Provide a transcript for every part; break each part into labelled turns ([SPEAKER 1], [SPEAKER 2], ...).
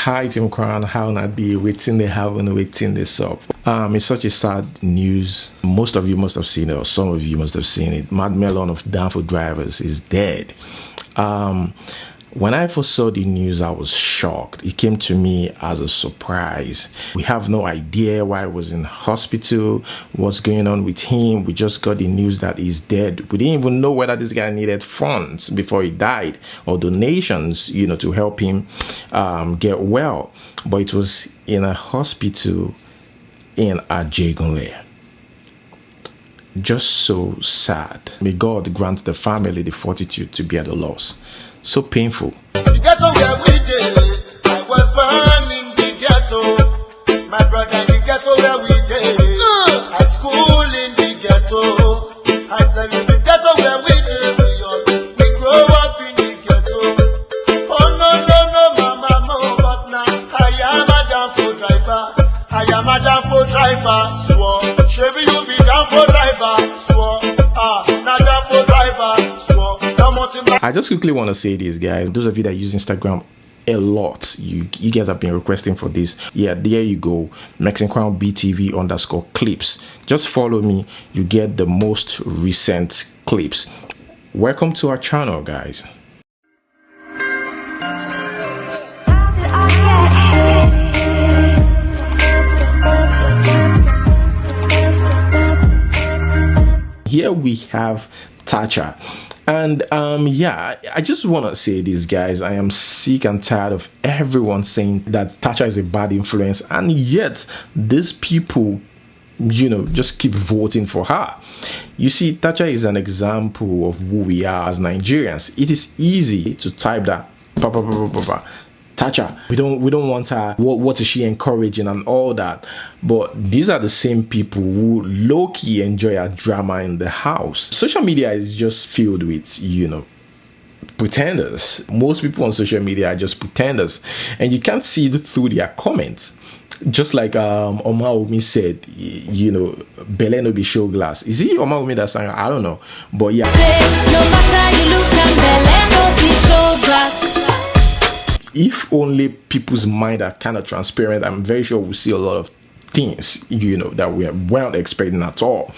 [SPEAKER 1] Hi Tim Crown, how na be waiting they have and waiting this up. It's such a sad news. Most of you must have seen it, or some of you must have seen it. Mad Melon of Danfo Drivers is dead. When I first saw the news, I was shocked. It came to me as a surprise. We have no idea why he was in hospital, what's going on with him. We just got the news that he's dead. We didn't even know whether this guy needed funds before he died or donations, to help him get well. But it was in a hospital in Ajegunle. Just so sad. May God grant the family the fortitude to bear the loss. So painful.
[SPEAKER 2] The ghetto where we did, I was born in the ghetto. My brother in the ghetto where we did, I school in the ghetto. I tell you the ghetto where we did, we grow up in the ghetto. Oh no, mama, no, but now I am a Danfo driver. I am a Danfo driver, swore. Chevy you be Danfo driver, swore. Now Danfo driver, swore.
[SPEAKER 1] I just quickly want to say this, guys. Those of you that use Instagram a lot, you guys have been requesting for this. Yeah, there you go. Mexican Crown BTV_clips. Just follow me. You get the most recent clips. Welcome to our channel, guys. Here we have Tacha. And yeah, I just want to say this, guys. I am sick and tired of everyone saying that Tacha is a bad influence, and yet these people, just keep voting for her. You see, Tacha is an example of who we are as Nigerians. It is easy to type that Tacha, we don't want her. What is she encouraging and all that? But these are the same people who low-key enjoy a drama in the house. Social media is just filled with, pretenders. Most people on social media are just pretenders, and you can't see it through their comments. Just like Omaumi said, Bele no be show glass. Is it Omaumi that sang? I don't know, but yeah. No matter you look and Bele no be show glass. If only people's mind are kind of transparent, I'm very sure we'll see a lot of things, that we weren't expecting at all.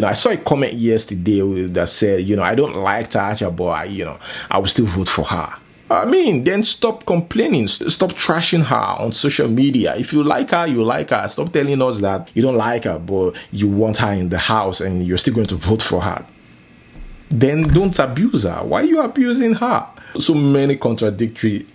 [SPEAKER 1] I saw a comment yesterday that said, I don't like Tacha, but I will still vote for her. I mean, then stop complaining, stop trashing her on social media. If you like her, you like her. Stop telling us that you don't like her, but you want her in the house and you're still going to vote for her. Then don't abuse her. Why are you abusing her? So many contradictory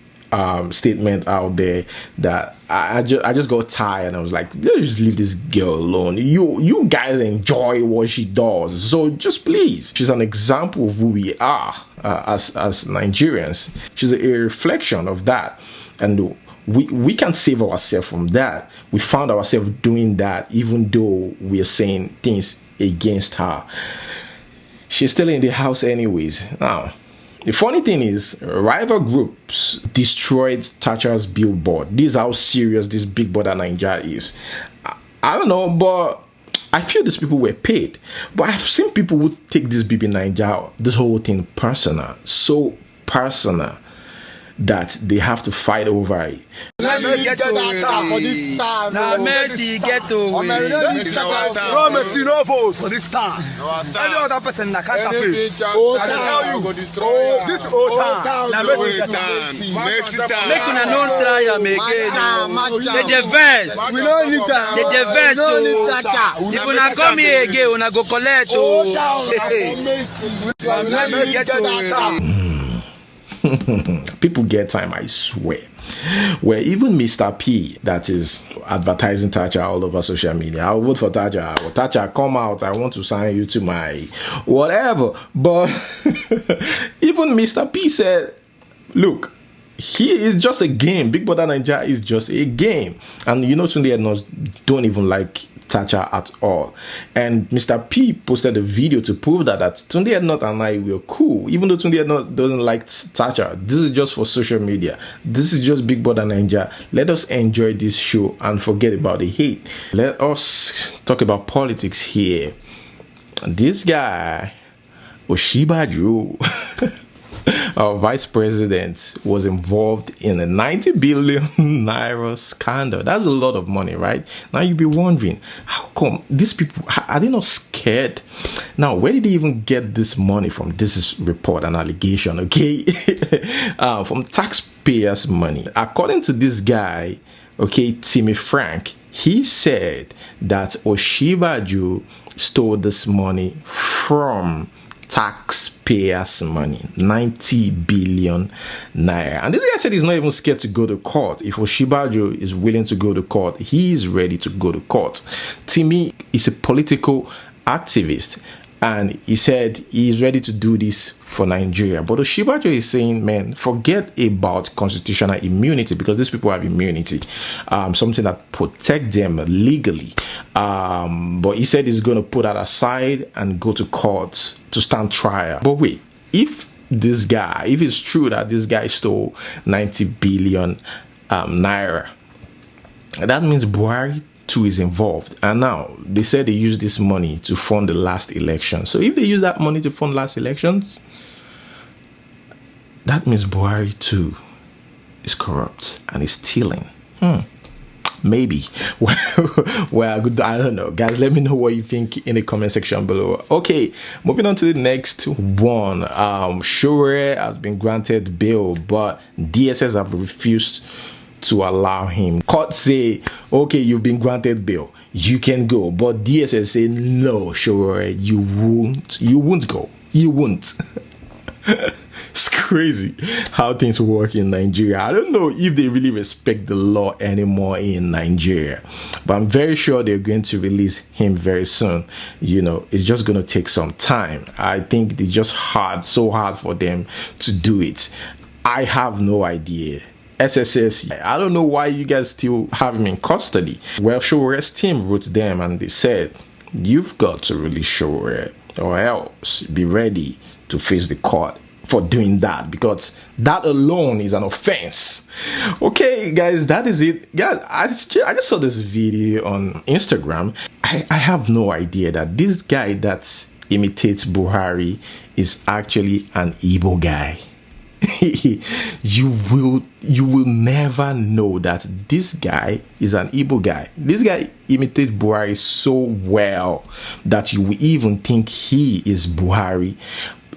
[SPEAKER 1] statement out there that I just got tired, and I was like, let's just leave this girl alone. You guys enjoy what she does, so just please. She's an example of who we are as Nigerians. She's a reflection of that, and we can't save ourselves from that. We found ourselves doing that, even though we are saying things against her. She's still in the house anyways. Now, the funny thing is, rival groups destroyed Tacha's billboard. This is how serious this Big Brother Nigeria is. I don't know, but I feel these people were paid. But I've seen people who take this BB Nigeria, this whole thing personal, so personal, that they have to fight over it.
[SPEAKER 3] Mercy get to Mercy no vote for this time. Any other person that can't pay. I tell you, this old town.
[SPEAKER 4] Make una no try am again. The verse.
[SPEAKER 3] We don't need that.
[SPEAKER 4] The verse.
[SPEAKER 3] We don't need that.
[SPEAKER 4] If una come here again, una go collect.
[SPEAKER 3] Mercy get to
[SPEAKER 1] People get time, I swear. Where even Mr. P, that is advertising Tacha all over social media, I'll vote for Tacha. Tacha, come out, I want to sign you to my whatever. But even Mr. P said, look, he is just a game. Big Brother Nigeria is just a game. And Tunde Ednos don't even like Tacha at all. And Mr. P posted a video to prove that Tunde Ednos and I were cool. Even though Tunde Ednos doesn't like Tacha, this is just for social media. This is just Big Brother Nigeria. Let us enjoy this show and forget about the hate. Let us talk about politics here. This guy, Osinbajo, Our vice president was involved in a 90 billion naira scandal. That's a lot of money, right? Now you'll be wondering, how come these people, are they not scared? Now, where did they even get this money from? This is report and allegation, okay? From taxpayers' money. According to this guy, okay, Timmy Frank, he said that Osinbajo stole this money from taxpayers' money, 90 billion naira. And this guy said he's not even scared to go to court. If Osinbajo is willing to go to court, he is ready to go to court. Timmy is a political activist, and he said he's ready to do this for Nigeria. But Osinbajo is saying, man, forget about constitutional immunity, because these people have immunity, something that protect them legally. But he said he's going to put that aside and go to court to stand trial. But wait, if it's true that this guy stole 90 billion naira, that means Buhari too is involved. And now they said they used this money to fund the last election. So if they use that money to fund last elections, that means Buhari too is corrupt and is stealing. Maybe. Well, good. I don't know, guys. Let me know what you think in the comment section below. Okay, moving on to the next one. Psquare has been granted bail, but DSS have refused to allow him. Court say, okay, you've been granted bail, you can go. But DSS say, no, Psquare, you won't go. You won't. It's crazy how things work in Nigeria. I don't know if they really respect the law anymore in Nigeria, but I'm very sure they're going to release him very soon. You know, it's just going to take some time. I think it's just so hard for them to do it. I have no idea. SSS, I don't know why you guys still have him in custody. Well, Psquare's team wrote them and they said, you've got to release Psquare or else be ready to face the court for doing that, because that alone is an offense. Okay, guys, that is it. Guys, I just saw this video on Instagram. I have no idea that this guy that imitates Buhari is actually an Igbo guy. you will never know that this guy is an Igbo guy. This guy imitates Buhari so well that you will even think he is Buhari.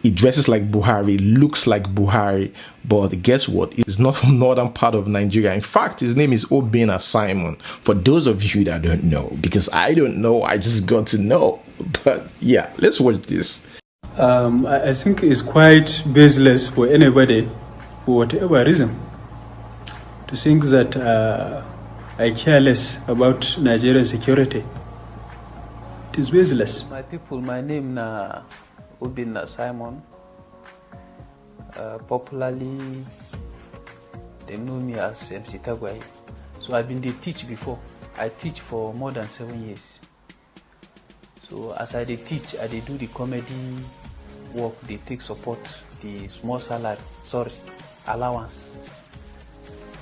[SPEAKER 1] He dresses like Buhari, looks like Buhari, but guess what? He's not from northern part of Nigeria. In fact, his name is Obinna Simon. For those of you that don't know, because I don't know, I just got to know. But yeah, let's watch this.
[SPEAKER 5] I think it's quite baseless for anybody, for whatever reason, to think that I care less about Nigerian security. It is baseless.
[SPEAKER 6] My people, my name na Obinna Simon. Popularly, they know me as MC Tagwai. So I've been the teach before. I teach for more than 7 years. So as I teach, I do the comedy work. They take support the small salary, allowance.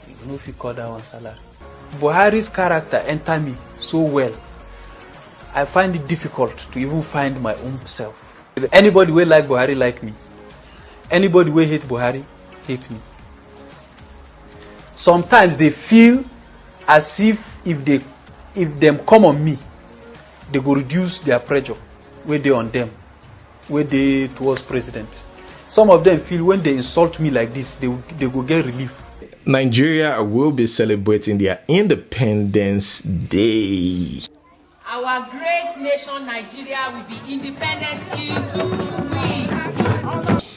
[SPEAKER 6] You know if you call that one salary. Buhari's character enter me so well. I find it difficult to even find my own self. If anybody will like Buhari like me. Anybody will hate Buhari hate me. Sometimes they feel as if them come on me, they go reduce their pressure where they on them, where they towards president. Some of them feel when they insult me like this, they go get relief.
[SPEAKER 1] Nigeria will be celebrating their Independence Day.
[SPEAKER 7] Our great nation, Nigeria, will be independent in 2 weeks.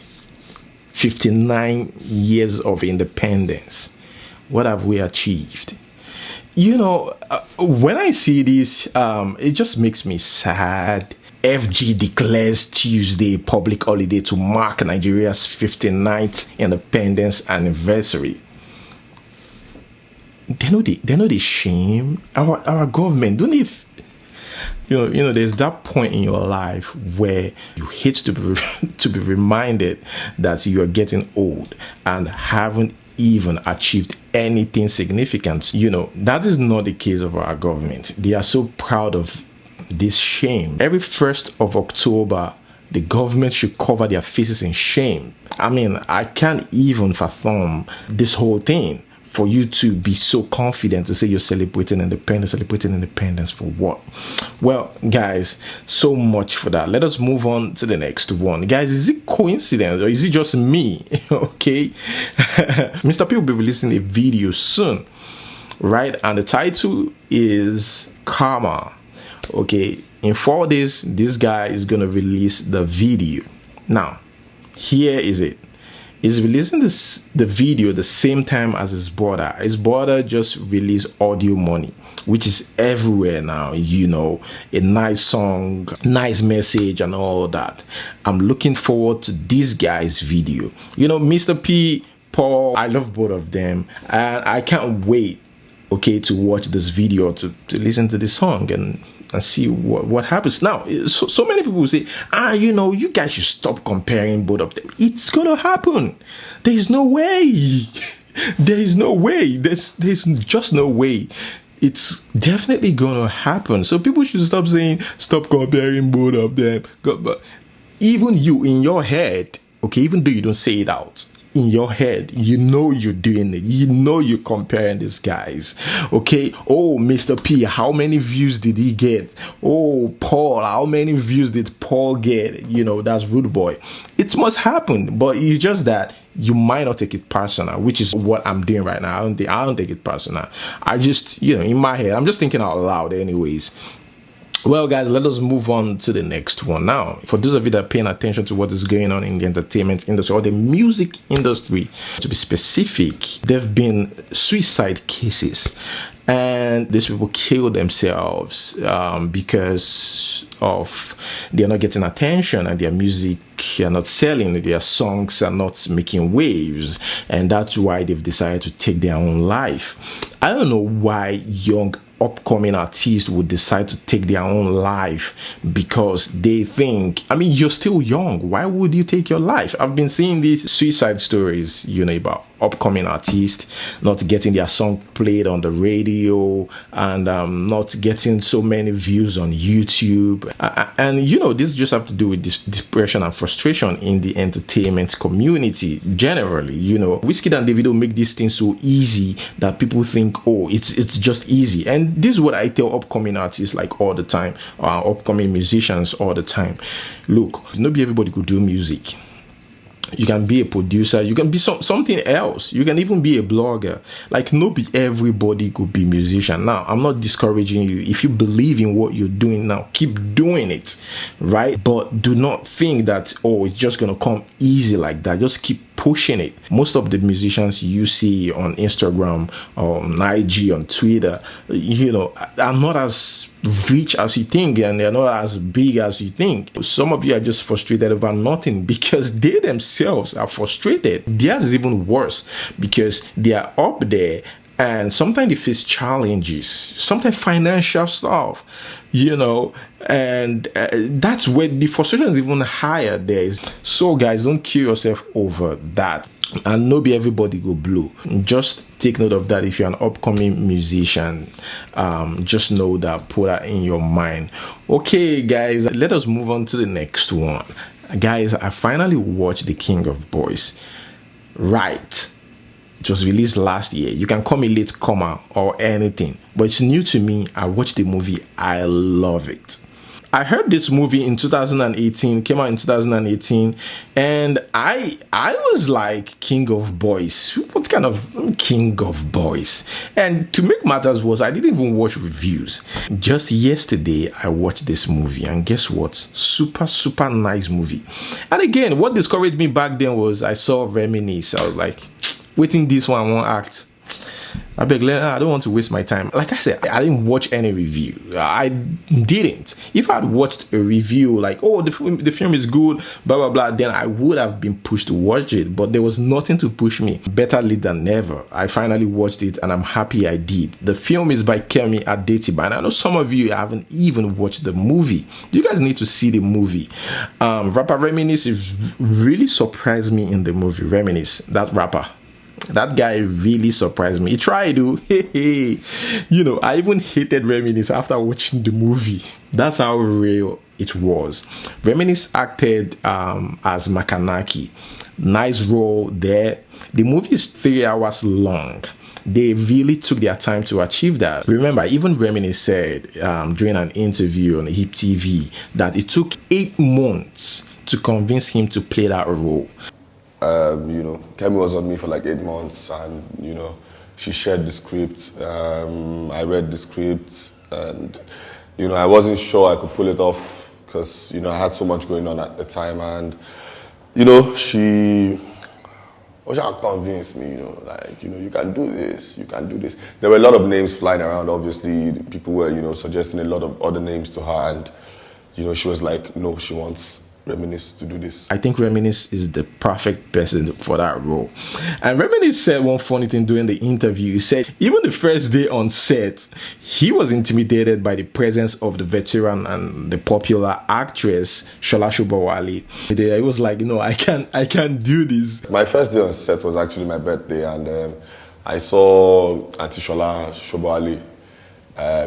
[SPEAKER 1] 59 years of independence. What have we achieved? You know, when I see this, it just makes me sad. FG declares Tuesday public holiday to mark Nigeria's 59th independence anniversary. They know the shame. Our government, don't they? You know, there's that point in your life where you hate to be reminded that you are getting old and haven't even achieved anything significant. You know, that is not the case of our government. They are so proud of this shame. Every 1st of October, The government should cover their faces in shame. I mean, I can't even fathom this whole thing. For you to be so confident to say you're celebrating independence for what? Well, guys, so much for that. Let us move on to the next one. Guys, is it coincidence or is it just me? Okay. Mr. P will be releasing a video soon, right? And the title is Karma. Okay. In 4 days, this guy is going to release the video. Now, here is it. He's releasing the video the same time as his brother. His brother just released Audio Money, which is everywhere now, you know, a nice song, nice message and all that. I'm looking forward to this guy's video. You know, Mr. P, Paul, I love both of them. And I can't wait, okay, to watch this video, to listen to this song and see what happens. Now, so many people will say, you know, you guys should stop comparing both of them. It's gonna happen. There's no way. There is no way. There's just no way. It's definitely gonna happen. So people should stop comparing both of them. But even you in your head, okay, even though you don't say it out, in your head, you know you're doing it. You know you're comparing these guys. Okay. Oh, Mr. P, how many views did he get? Oh, Paul, how many views did Paul get? You know, that's Rude Boy. It must happen, but it's just that you might not take it personal, which is what I'm doing right now. I don't take it personal. I just, you know, in my head, I'm just thinking out loud anyways. Well, guys, let us move on to the next one now. For those of you that are paying attention to what is going on in the entertainment industry or the music industry, to be specific, there have been suicide cases. And these people kill themselves because of they're not getting attention and their music are not selling, their songs are not making waves, and that's why they've decided to take their own life. I don't know why young upcoming artists would decide to take their own life because they think, I mean, you're still young. Why would you take your life? I've been seeing these suicide stories, you know, about upcoming artists not getting their song played on the radio and not getting so many views on YouTube. And, you know, this just have to do with this depression and frustration in the entertainment community generally. You know, Wizkid and Davido make these things so easy that people think, oh, it's just easy. And this is what I tell upcoming artists like all the time, upcoming musicians all the time. Look, not everybody could do music. You can be a producer, you can be something else, you can even be a blogger. Like, not everybody could be musician. Now, I'm not discouraging you. If you believe in what you're doing now, keep doing it, right? But do not think that, oh, it's just gonna come easy like that. Just keep pushing it. Most of the musicians you see on Instagram, on IG, on Twitter, you know, are not as rich as you think, and they're not as big as you think. Some of you are just frustrated over nothing because they themselves are frustrated. Theirs is even worse because they are up there and sometimes they face challenges, sometimes financial stuff, you know, and that's where the frustration is even higher there. So guys, don't kill yourself over that. And not be everybody go blue. Just take note of that. If you're an upcoming musician, just know that, put that in your mind. Okay guys, let us move on to the next one. Guys, I finally watched The King of Boys. Right, it was released last year. You can call me latecomer or anything, but it's new to me. I watched the movie. I love it. I heard this movie in 2018, came out in 2018, and I was like, King of Boys? What kind of King of Boys? And to make matters worse, I didn't even watch reviews. Just yesterday, I watched this movie, and guess what? Super nice movie. And again, what discouraged me back then was I saw Reminisce. I was like, waiting this one won't act. I beg, I don't want to waste my time. Like I said, I didn't watch any review. I didn't. If I had watched a review like, oh, the film is good, blah, blah, blah, then I would have been pushed to watch it. But there was nothing to push me. Better late than never. I finally watched it and I'm happy I did. The film is by Kemi Adetiba. And I know some of you haven't even watched the movie. You guys need to see the movie. Rapper Reminisce really surprised me in the movie. Reminisce, that rapper. That guy really surprised me. He tried to. You know, I even hated Reminisce after watching the movie. That's how real it was. Reminisce acted as Makanaki. Nice role there. The movie is 3 hours long. They really took their time to achieve that. Remember, even Reminisce said during an interview on Hip TV that it took 8 months to convince him to play that role.
[SPEAKER 3] You know, Kemi was on me for like 8 months, and you know, she shared the script. I read the script, and you know, I wasn't sure I could pull it off because you know I had so much going on at the time, and you know, she convinced me, you know, like, you know, you can do this, you can do this. There were a lot of names flying around, obviously. People were, you know, suggesting a lot of other names to her, and, you know, she was like, no, she wants Reminisce to do this.
[SPEAKER 1] I think Reminisce is the perfect person for that role. And Reminisce said one funny thing during the interview. He said even the first day on set, he was intimidated by the presence of the veteran and the popular actress Shola Shobowale. He was like, you know, I can't do this.
[SPEAKER 3] My first day on set was actually my birthday, and I saw Auntie Shola Shobowale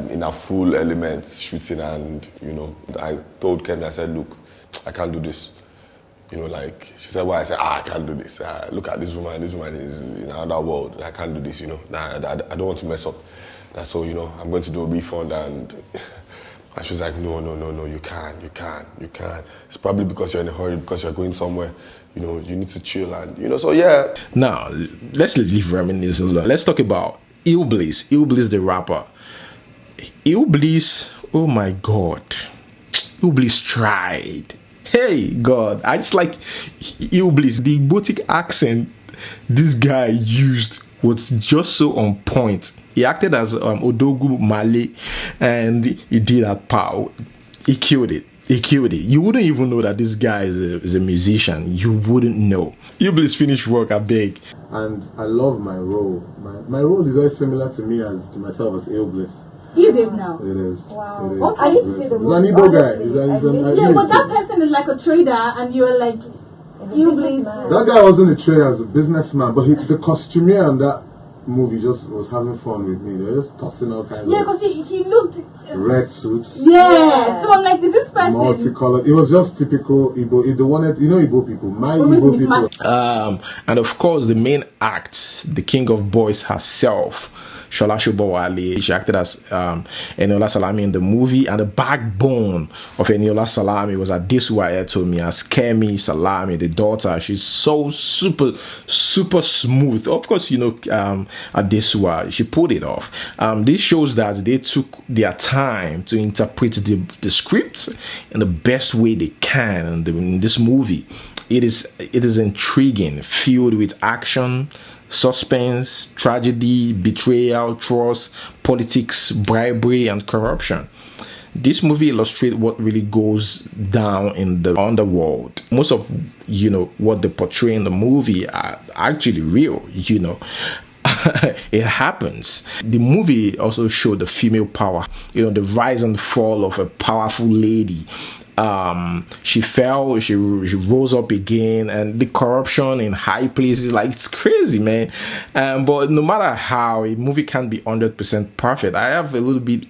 [SPEAKER 3] in her full element shooting, and you know, I told Kemi, I said, look, I can't do this. You know, like, she said, why? I said, I can't do this. Look at this woman is in another world. I can't do this, you know. I don't want to mess up. That's all, you know, I'm going to do a refund. And she was like, no, you can't. It's probably because you're in a hurry, because you're going somewhere. You know, you need to chill, and, you know, so yeah.
[SPEAKER 1] Now, let's leave Reminisce alone. Let's talk about Illbliss. Illbliss, the rapper. Illbliss, oh my God. Illbliss tried. Hey God, I just like Illbliss. The Igbotic accent this guy used was just so on point. He acted as Odogu Male, and he did that power. He killed it. You wouldn't even know that this guy is a musician. You wouldn't know. Illbliss finished work, I beg.
[SPEAKER 8] And I love my role. My role is very similar to me as to myself as Illbliss.
[SPEAKER 9] Is it now?
[SPEAKER 8] It is.
[SPEAKER 9] Wow.
[SPEAKER 8] It is.
[SPEAKER 9] What can you see the
[SPEAKER 8] He's an Igbo guy.
[SPEAKER 9] Yeah, but that person is like a trader, and you're like, Illbliss.
[SPEAKER 8] That guy wasn't a trader, he was a businessman. But the costumier on that movie just was having fun with me. They were just tossing all kinds of.
[SPEAKER 9] Yeah, because he looked.
[SPEAKER 8] Red suits.
[SPEAKER 9] Yeah. So I'm like, is this person
[SPEAKER 8] multicolored? It was just typical Igbo. They wanted, you know, Igbo people. My Igbo people.
[SPEAKER 1] And of course, the main act, the king of boys herself, Shola Shobowale. She acted as Eniola Salami in the movie, and the backbone of Eniola Salami was Adesua Etomi as Kemi Salami, the daughter. She's so super smooth. Of course, you know, Adesua, she pulled it off. This shows that they took their time to interpret the script in the best way they can in this movie. It is intriguing, filled with action, suspense, tragedy, betrayal, trust, politics, bribery, and corruption. This movie illustrates what really goes down in the underworld. Most of, you know, what they portray in the movie are actually real, you know. It happens. The movie also showed the female power, you know, the rise and fall of a powerful lady. She fell, she rose up again, and the corruption in high places, like, it's crazy, man. But no matter how, a movie can't be 100% perfect. I have a little bit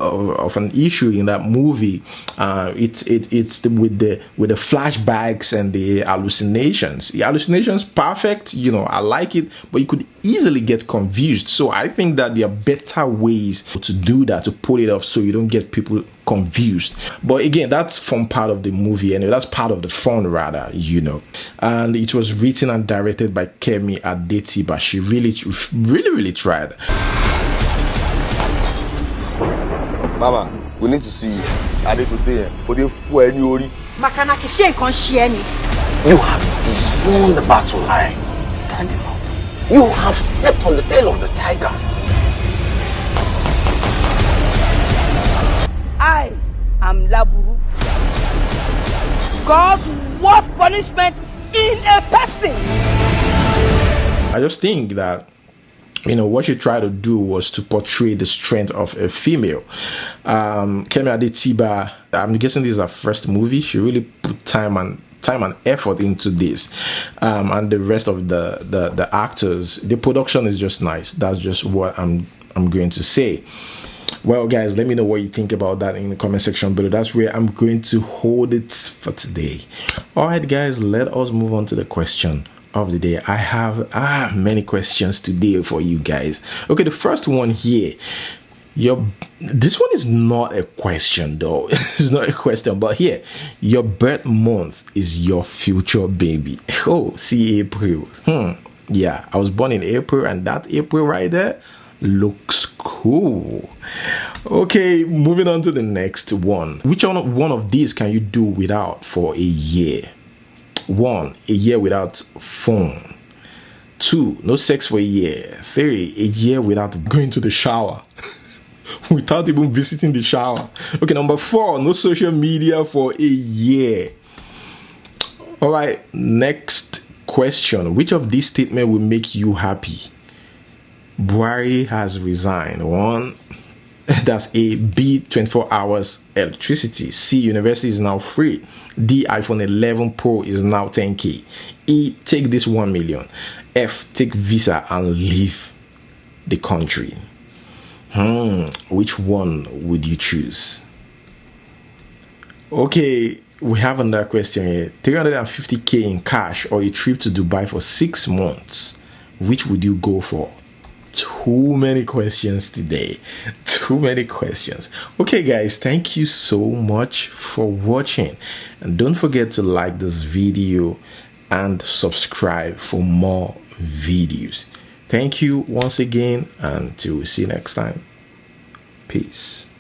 [SPEAKER 1] of an issue in that movie. It's with the flashbacks and the hallucinations. The hallucinations perfect, you know, I like it, but you could easily get confused. So I think that there are better ways to do that, to pull it off, so you don't get people confused. But again, that's fun part of the movie, and that's part of the fun, rather, you know. And it was written and directed by Kemi Adetiba. She really tried.
[SPEAKER 3] Mama, we need to see Adetote.
[SPEAKER 10] You have drawn the battle line. Stand him up. You have stepped on the tail of the tiger.
[SPEAKER 11] I am Laburu. God's worst punishment in a person.
[SPEAKER 1] I just think that, you know, what she tried to do was to portray the strength of a female. Kemi Adetiba, I'm guessing this is her first movie. She really put time and effort into this, and the rest of the actors. The production is just nice. That's just what I'm going to say. Well, guys, let me know what you think about that in the comment section below. That's where I'm going to hold it for today. All right, guys, let us move on to the question of the day. I have many questions today for you guys. Okay, the first one here. This one is not a question though. It's not a question, but here, your birth month is your future baby. Oh, see, April. Yeah, I was born in April, and that April right there looks cool. Okay, moving on to the next one. Which one of these can you do without for a year? 1, a year without phone. 2, no sex for a year. 3, a year without going to the shower. Without even visiting the shower. Okay, number 4, no social media for a year. All right, next question. Which of these statements will make you happy? Buhari has resigned. 1, that's A. B, 24 hours electricity. C, university is now free. D, iPhone 11 Pro is now 10K. E, take this 1 million. F, take visa and leave the country. Which one would you choose? Okay, we have another question here. 350K in cash or a trip to Dubai for 6 months. Which would you go for? Too many questions today. Too many questions. Okay, guys, thank you so much for watching. And don't forget to like this video and subscribe for more videos. Thank you once again, and till we see you next time. Peace.